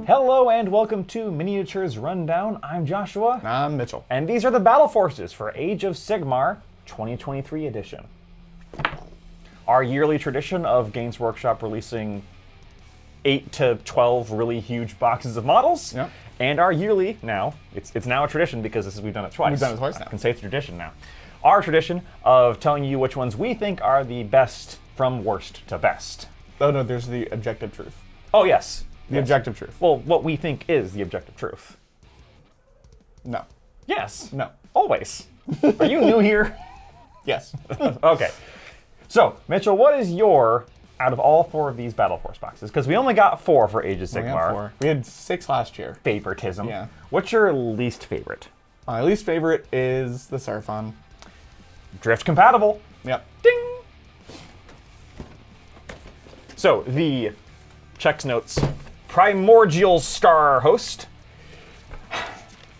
Hello and welcome to Miniatures Rundown. I'm Joshua. I'm Mitchell. And these are the Battleforces for Age of Sigmar 2023 edition. Our yearly tradition of Games Workshop releasing 8 to 12 really huge boxes of models. Yep. And our yearly, now, it's now a tradition because we've done it twice. We've done it twice now. I can say it's a tradition now. Our tradition of telling you which ones we think are the best from worst to best. Oh no, there's the objective truth. Oh yes. The objective truth. Well, what we think is the objective truth. No. Yes. No. Always. Are you new here? Yes. Okay. So, Mitchell, what is your, out of all 4 of these Battleforce boxes, because we only got 4 for Age of We got Sigmar, 4. We had 6 last year. favoritism. Yeah. What's your least favorite? My least favorite is the Seraphon. Drift compatible. Yep. Ding! So, the checks notes primordial star host.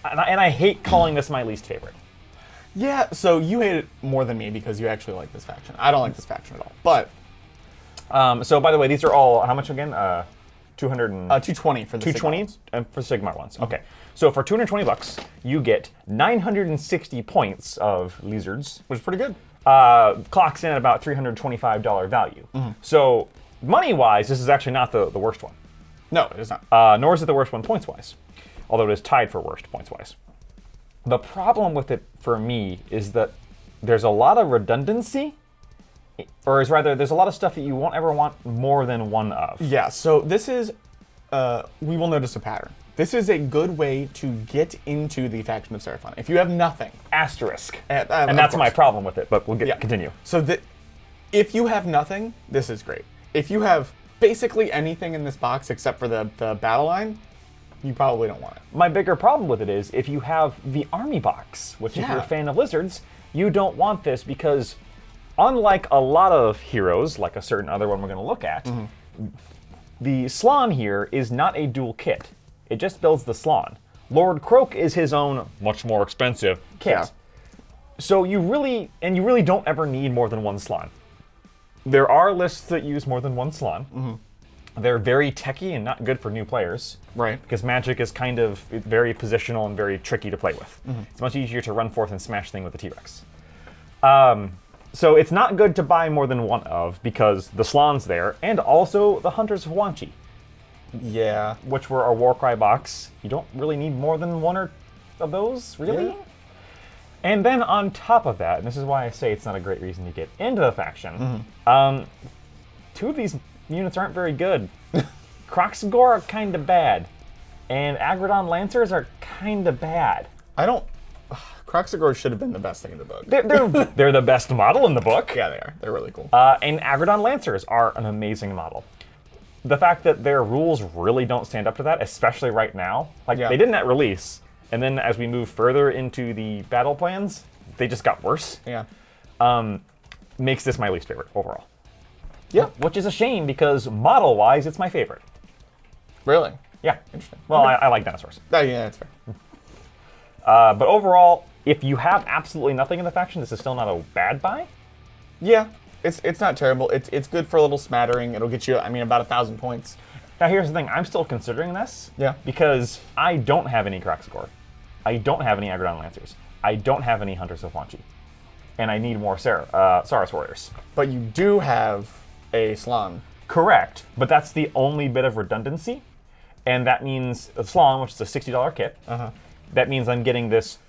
And I hate calling this my least favorite. Yeah, so you hate it more than me because you actually like this faction. I don't like this faction at all. But So, by the way, these are all, how much again? 200 and... 220 for the 220 Sigmar. and for Sigmar ones. Okay. So for $220, you get 960 points of lizards, Which is pretty good. clocks in at about $325 value. So money-wise, this is actually not the worst one. No, it is not. Nor is it the worst one points-wise, although it is tied for worst points-wise. The problem with it for me is that there's a lot of redundancy, or is rather, there's a lot of stuff that you won't ever want more than one of. Yeah, so this is, we will notice a pattern. This is a good way to get into the faction of Seraphon. If you have nothing, Asterisk. and And that's my problem with it, but we'll continue. So if you have nothing, this is great. If you have basically anything in this box except for the battle line, you probably don't want it. My bigger problem with it is if you have the army box, which if you're a Yeah. fan of lizards, you don't want this because unlike a lot of heroes, like a certain other one we're going to look at, the Slon here is not a dual kit. It just builds the Slon. Lord Croak is his own, much more expensive kit. Yeah. So you really don't ever need more than one Slon. There are lists that use more than one Slon. They're very techy and not good for new players. Right. Because Magic is kind of very positional and very tricky to play with. It's much easier to run forth and smash things with the T-Rex. So it's not good to buy more than one of because the Slon's there, and also the Hunters of Wanchi, Yeah. which were a Warcry box. You don't really need more than one or of those, really? Yeah. And then on top of that, and this is why I say it's not a great reason to get into the faction, 2 of these units aren't very good. Kroxigor are kind of bad, and Agrodon Lancers are kind of bad. Kroxigor should have been the best thing in the book. They're the best model in the book. Yeah, they are. They're really cool. And Agrodon Lancers are an amazing model. The fact that their rules really don't stand up to that, especially right now, like Yeah. they didn't at release, and then as we move further into the battle plans, they just got worse. Yeah. Makes this my least favorite overall. Yeah. Which is a shame because model-wise, it's my favorite. Really? Yeah. Interesting. Well, Okay. I like dinosaurs. Oh, yeah, that's fair. But overall, if you have absolutely nothing in the faction, this is still not a bad buy. Yeah, it's not terrible. It's good for a little smattering. It'll get you, about 1,000 points. Now, here's the thing. I'm still considering this. Yeah. Because I don't have any Kroxigor. I don't have any Agrodon Lancers. I don't have any Hunters of Wanchi. And I need more Saurus Warriors. But you do have a Slon. Correct. But that's the only bit of redundancy. And that means a Slon, which is a $60 kit. That means I'm getting this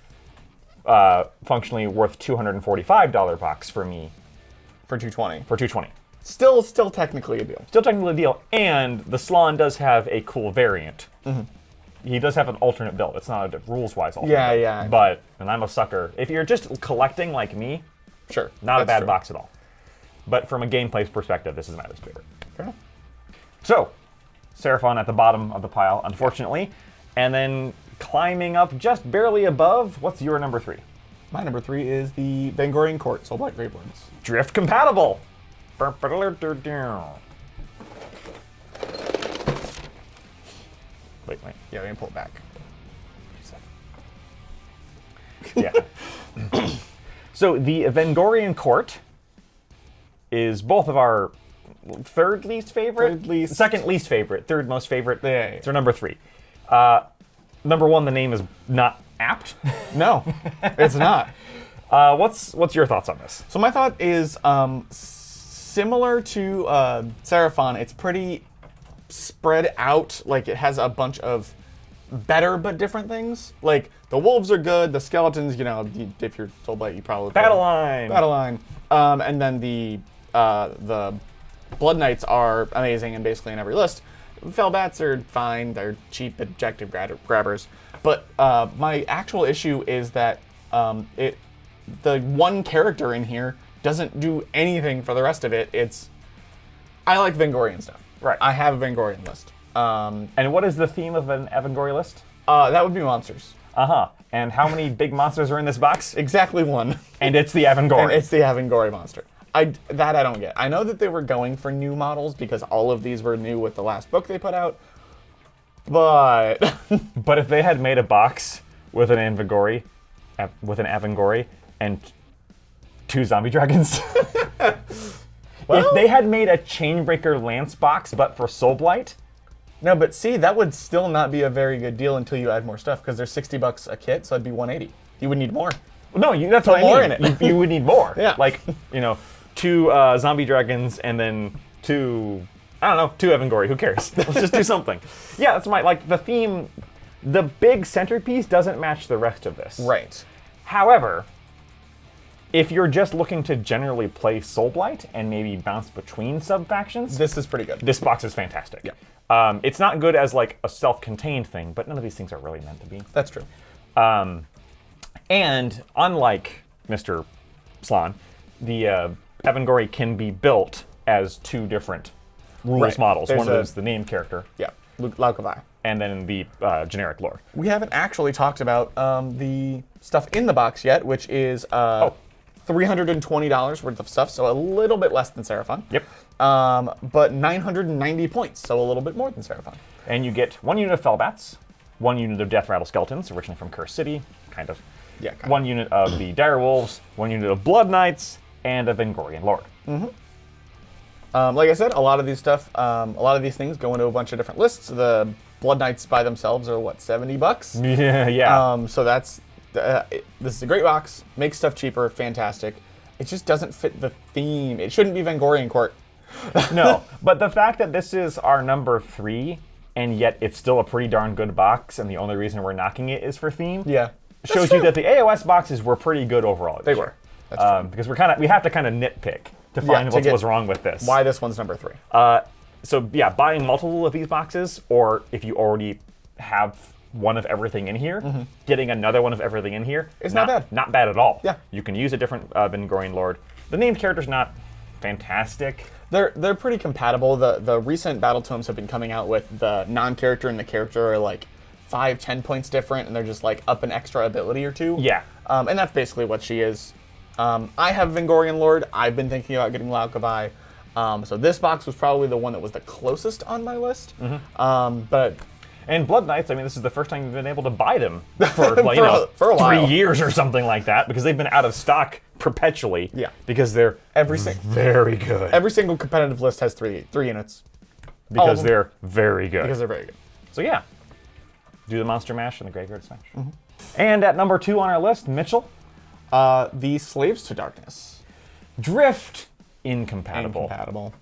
functionally worth $245 box for me For 220. for $220. Still technically a deal. Still technically a deal, and the Slon does have a cool variant. He does have an alternate build. It's not a rules-wise alternate Yeah, build. yeah. But, and I'm a sucker. If you're just collecting like me, Sure. not a that's bad true. box at all. But from a gameplay perspective, this is my least favorite. Fair enough. So, Seraphon at the bottom of the pile, unfortunately. And then climbing up just barely above, what's your number 3? My number 3 is the Vangorian Court, Soulblight Gravelords. Drift compatible. Wait. Yeah, we can pull it back. Yeah. So the Vangorian Court is both of our third least favorite? Third least. Second least favorite. Third most favorite. Yeah. So number 3. Number 1, the name is not apt. No, it's not. What's your thoughts on this? So my thought is similar to Seraphon. It's pretty spread out. Like it has a bunch of better but different things. Like the wolves are good. The skeletons, you know, if you're Soulblight, you probably Battle line. Battle line. And then the Blood Knights are amazing and basically in every list. Fellbats are fine. They're cheap objective grabbers. But my actual issue is that the one character in here doesn't do anything for the rest of it. I like Vengorian stuff. Right. I have a Vengorian list. And what is the theme of an Evangori list? That would be monsters. Uh-huh. And how many big monsters are in this box? Exactly one. And it's the Evangori. And it's the Evangori monster. I don't get. I know that they were going for new models because all of these were new with the last book they put out. But But if they had made a box with an Evangori, and 2 zombie dragons, if they had made a Chainbreaker Lance box but for Soulblight, no, but see, that would still not be a very good deal until you add more stuff because they're $60 a kit, so it'd be $180. You would need more. no, that's what I more mean. in it. You would need more. Yeah. Like, 2 zombie dragons and then 2 Evangori. Who cares? Let's just do something. Yeah, that's the theme. The big centerpiece doesn't match the rest of this. Right. However, if you're just looking to generally play Soulblight and maybe bounce between sub-factions, This is pretty good. this box is fantastic. Yeah. It's not good as like a self-contained thing, but none of these things are really meant to be. That's true. And unlike Mr. Slan, the Evangori can be built as 2 different rules Right. models. There's One of them is the named character, Yeah. Laukavai. and then the generic lord. We haven't actually talked about the stuff in the box yet, which is $320 worth of stuff, so a little bit less than Seraphon. Yep. But 990 points, so a little bit more than Seraphon. And you get 1 unit of Fellbats, 1 unit of Death Rattle Skeletons, originally from Cursed City, kind of. Yeah, kind of. 1 unit of the Dire Wolves, 1 unit of Blood Knights, and a Vengorian Lord. Like I said, a lot of these things go into a bunch of different lists. The Blood Knights by themselves are what, $70? Yeah. So that's this is a great box. Makes stuff cheaper. Fantastic. It just doesn't fit the theme. It shouldn't be Vengorian Court. No, but the fact that this is our number 3, and yet it's still a pretty darn good box, and the only reason we're knocking it is for theme, Yeah. shows you that the AOS boxes were pretty good overall. They were. That's true. Because we have to kind of nitpick to find to what get was wrong with this. Why this one's number 3. So yeah, buying multiple of these boxes, or if you already have one of everything in here, getting another one of everything in here, It's not bad. Not bad at all. Yeah. You can use a different Vengorian Lord. The named character's not fantastic. They're pretty compatible. The recent battle tomes have been coming out with the non-character and the character are like 5-10 points different, and they're just like up an extra ability or 2. Yeah. And that's basically what she is. I have Vengorian Lord. I've been thinking about getting Laukavai. So this box was probably the one that was the closest on my list. But And Blood Knights, I mean, this is the first time you've been able to buy them for, For a while. 3 years or something like that, because they've been out of stock perpetually. Yeah. Because they're very good. every single competitive list has three units. Because they're very good. Because they're very good. So yeah, do the Monster Mash and the Graveyard Smash. And at number 2 on our list, Mitchell, The Slaves to Darkness. Drift incompatible. Incompatible.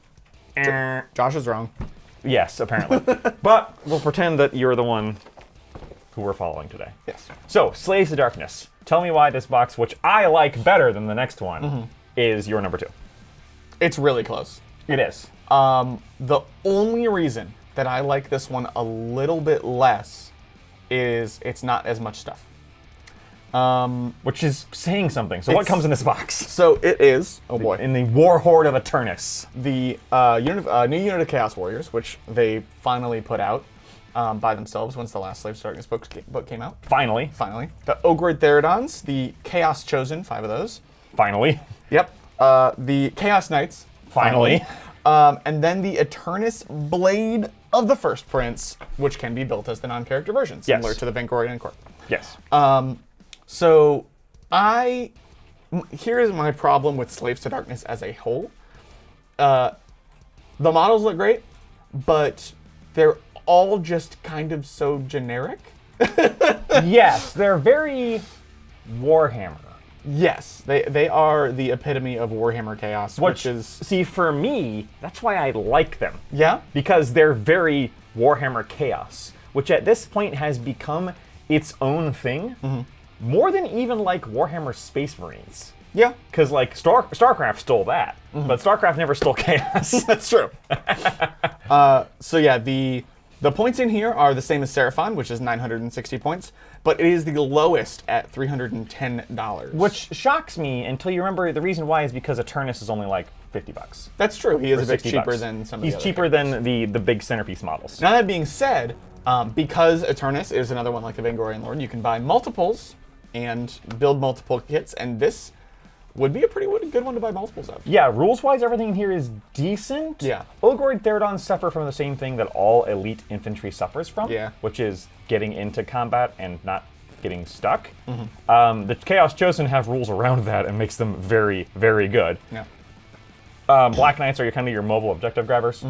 Eh. Josh is wrong. Yes, apparently. But we'll pretend that you're the one who we're following today. Yes. So, Slaves to Darkness. Tell me why this box, which I like better than the next one, is your number 2. It's really close. It is. The only reason that I like this one a little bit less is it's not as much stuff. Which is saying something. So what comes in this box? So it is, oh boy, In the War Horde of Eternus. the new unit of Chaos Warriors, which they finally put out by themselves once the last Slaves to Darkness book came out. Finally. Finally. The Ogre Therodons, the Chaos Chosen, 5 of those. Finally. Yep. The Chaos Knights. Finally. And then the Eternus Blade of the First Prince, which can be built as the non-character version, similar to the Vengorian Court. Yes. So here is my problem with Slaves to Darkness as a whole. The models look great, but they're all just kind of so generic. Yes, they're very Warhammer. Yes, they are the epitome of Warhammer Chaos, which is... See, for me, that's why I like them. Yeah? Because they're very Warhammer Chaos, which at this point has become its own thing, more than even like Warhammer Space Marines. Yeah. Because like StarCraft stole that, but StarCraft never stole Chaos. That's true. So yeah, the points in here are the same as Seraphon, which is 960 points, but it is the lowest at $310. Which shocks me until you remember the reason why is because Eternus is only like $50. That's true. He is a bit $60. cheaper than some of the He's other cheaper characters. than the big centerpiece models. Now that being said, because Eternus is another one like the Vangorian Lord, you can buy multiples and build multiple kits, and this would be a pretty good one to buy multiples of. Yeah, rules-wise, everything here is decent. Yeah. Ogroid Theridons suffer from the same thing that all elite infantry suffers from, Yeah. which is getting into combat and not getting stuck. The Chaos Chosen have rules around that and makes them very, very good. Yeah. Black Knights are kind of your mobile objective grabbers.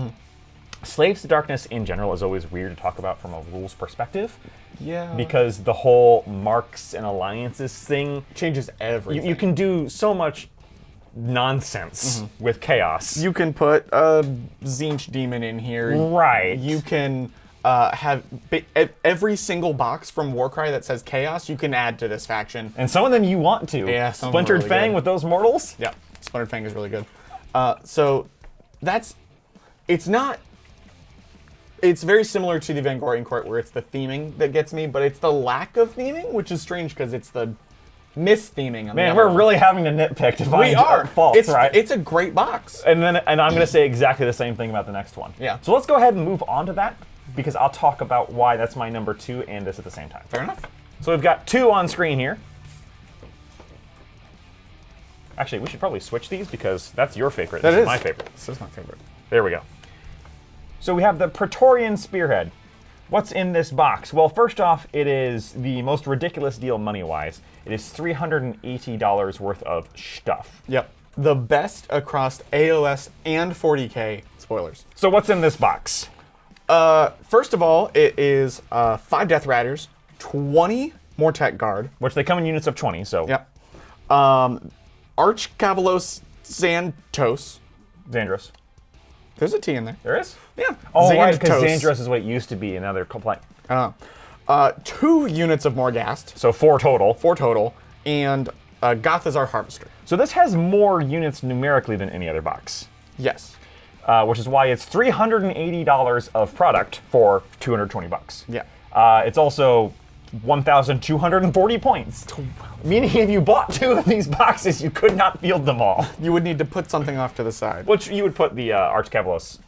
Slaves to Darkness in general is always weird to talk about from a rules perspective. Yeah. Because the whole marks and alliances thing changes everything. you can do so much nonsense with Chaos. You can put a Tzeentch demon in here. Right. You can have every single box from Warcry that says Chaos, you can add to this faction. And some of them you want to. Yeah, some of them are Splintered really Fang good. with those mortals? Yeah, Splintered Fang is really good. So it's very similar to the Vangorian Court, where it's the theming that gets me, but it's the lack of theming, which is strange because it's the mis-theming. Man, we're really having to nitpick to find our faults, right? It's a great box. And I'm going to say exactly the same thing about the next one. Yeah. So let's go ahead and move on to that, because I'll talk about why that's my number 2 and this at the same time. Fair enough. So we've got 2 on screen here. Actually, we should probably switch these because that's your favorite. This is my favorite. This is my favorite. There we go. So we have the Praetorian Spearhead. What's in this box? Well, first off, it is the most ridiculous deal money-wise. It is $380 worth of stuff. Yep. The best across AOS and 40k spoilers. So what's in this box? First of all, it is 5 Death Riders, 20 Mortek Guard. Which they come in units of 20, so... Yep. Arch Cavalos Xantos. Xandros. There's a T in there. There is? Yeah. Oh, right, because Xantos. Xandros is what it used to be, and now they're complaint. 2 units of Morghast. So 4 total. 4 total. And Gothazar Harvester. So this has more units numerically than any other box. Yes. Which is why it's $380 of product for $220. Yeah. It's also 1,240 points. Meaning if you bought 2 of these boxes, you could not field them all. You would need to put something off to the side. Which you would put the Arch Cavalos.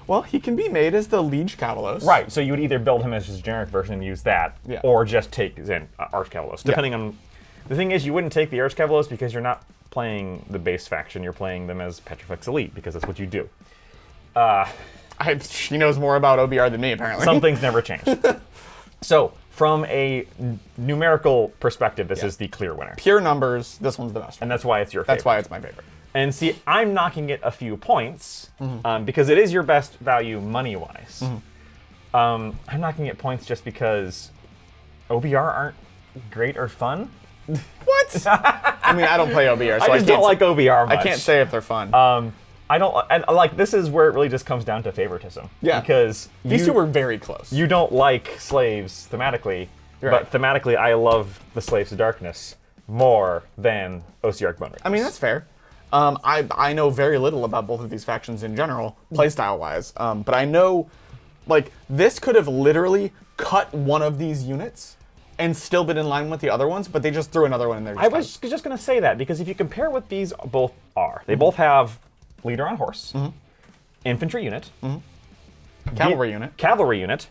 Well, he can be made as the Liege Cavalos. Right, so you would either build him as his generic version and use that, Yeah. or just take Arch Cavalos, depending on... The thing is, you wouldn't take the Arch Cavalos because you're not playing the base faction, you're playing them as Petrifex Elite, because that's what you do. He knows more about OBR than me, apparently. Some things never change. So, from a numerical perspective, this is the clear winner. Pure numbers, this one's the best. And that's why it's your favorite. That's why it's my favorite. And see, I'm knocking it a few points, because it is your best value money-wise. I'm knocking it points just because OBR aren't great or fun. What? I mean, I don't play OBR, so I just don't like OBR much. I can't say if they're fun. I don't, and like, this is where it really just comes down to favoritism. Yeah. Because These two were very close. You don't like slaves thematically, but thematically, I love the Slaves to Darkness more than Ossiarch Bonereapers. I mean, that's fair. I know very little about both of these factions in general, playstyle-wise, but I know, like, this could have literally cut one of these units and still been in line with the other ones, but they just threw another one in there. I was just going to say that, because if you compare what these both are, they both have leader on horse, infantry unit, Cavalry unit,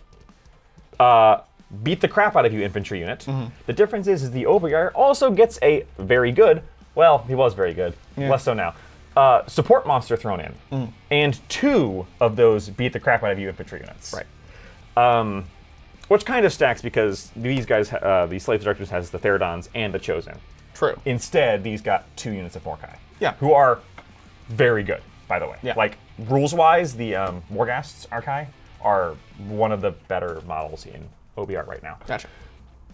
beat the crap out of you infantry unit. The difference is the OBR also gets a very good, well, he was very good, less so now, support monster thrown in, and 2 of those beat the crap out of you infantry units. Right. Which kind of stacks because these guys, the Slaves to Darkness has the Theridons and the Chosen. True. Instead, these got 2 units of Morkai. Yeah. Who are very good, by the way. Yeah. Like, rules-wise, the Morghast's Archai are one of the better models in OBR right now. Gotcha.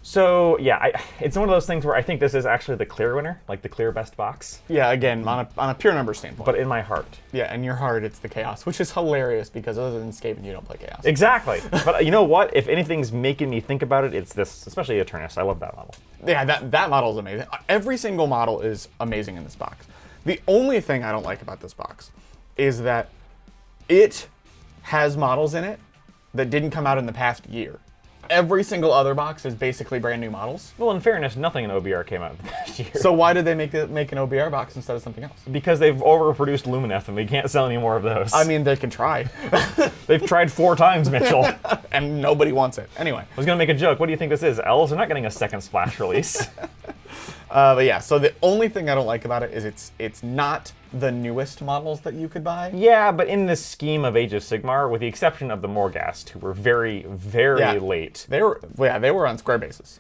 So yeah, it's one of those things where I think this is actually the clear winner, like the clear best box. Yeah, again, on a pure number standpoint. But in my heart. Yeah, in your heart, it's the Chaos, which is hilarious because other than Skaven, you don't play Chaos. Exactly. But you know what? If anything's making me think about it, it's this, especially Eternus. I love that model. Yeah, that model is amazing. Every single model is amazing in this box. The only thing I don't like about this box is that it has models in it that didn't come out in the past year. Every single other box is basically brand new models. Well, in fairness, nothing in OBR came out in the past year. So why did they make an OBR box instead of something else? Because they've overproduced Lumineth and we can't sell any more of those. I mean, they can try. They've tried 4 times, Mitchell. And nobody wants it. Anyway. I was going to make a joke. What do you think this is? Elves are not getting a second splash release. But yeah, so the only thing I don't like about it is it's not the newest models that you could buy. Yeah, but in this scheme of Age of Sigmar, with the exception of the Morghast, who were very, very late. They were on square bases.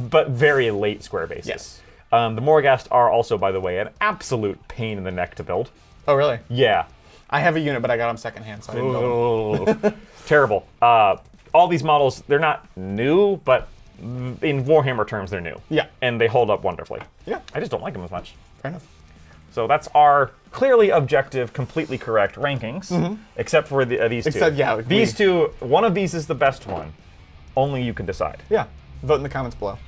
But very late square bases. Yes. The Morghast are also, by the way, an absolute pain in the neck to build. Oh, really? Yeah. I have a unit, but I got them secondhand, so I didn't build them. Terrible. All these models, they're not new, but in Warhammer terms, they're new. Yeah. And they hold up wonderfully. Yeah. I just don't like them as much. Fair enough. So that's our clearly objective, completely correct rankings, except for these two. Except, yeah, these two, one of these is the best one. Only you can decide. Yeah. Vote in the comments below.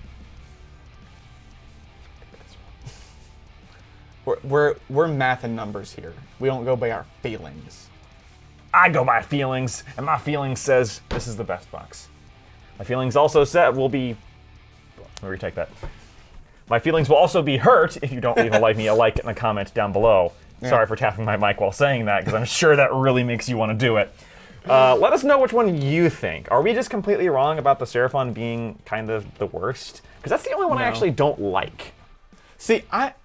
We're math and numbers here. We don't go by our feelings. I go by feelings, and my feelings says this is the best box. My feelings also said will be. Let me retake that. My feelings will also be hurt if you don't leave a like in a comment down below. Yeah. Sorry for tapping my mic while saying that, because I'm sure that really makes you want to do it. Let us know which one you think. Are we just completely wrong about the Seraphon being kind of the worst? Because that's the only one I actually don't like. See, I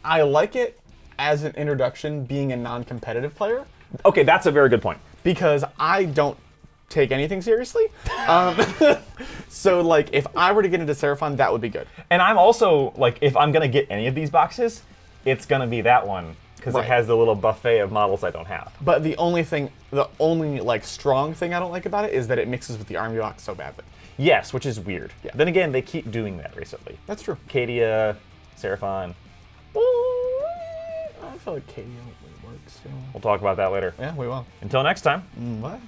like it as an introduction being a non-competitive player. Okay, that's a very good point. Because I don't take anything seriously. So, like, if I were to get into Seraphon, that would be good. And I'm also, like, if I'm going to get any of these boxes, it's going to be that one. Because it has the little buffet of models I don't have. But the only, like, strong thing I don't like about it is that it mixes with the army box so badly. Yes, which is weird. Yeah. Then again, they keep doing that recently. That's true. Cadia, Seraphon. I feel like Cadia would work still. We'll talk about that later. Yeah, we will. Until next time. Bye.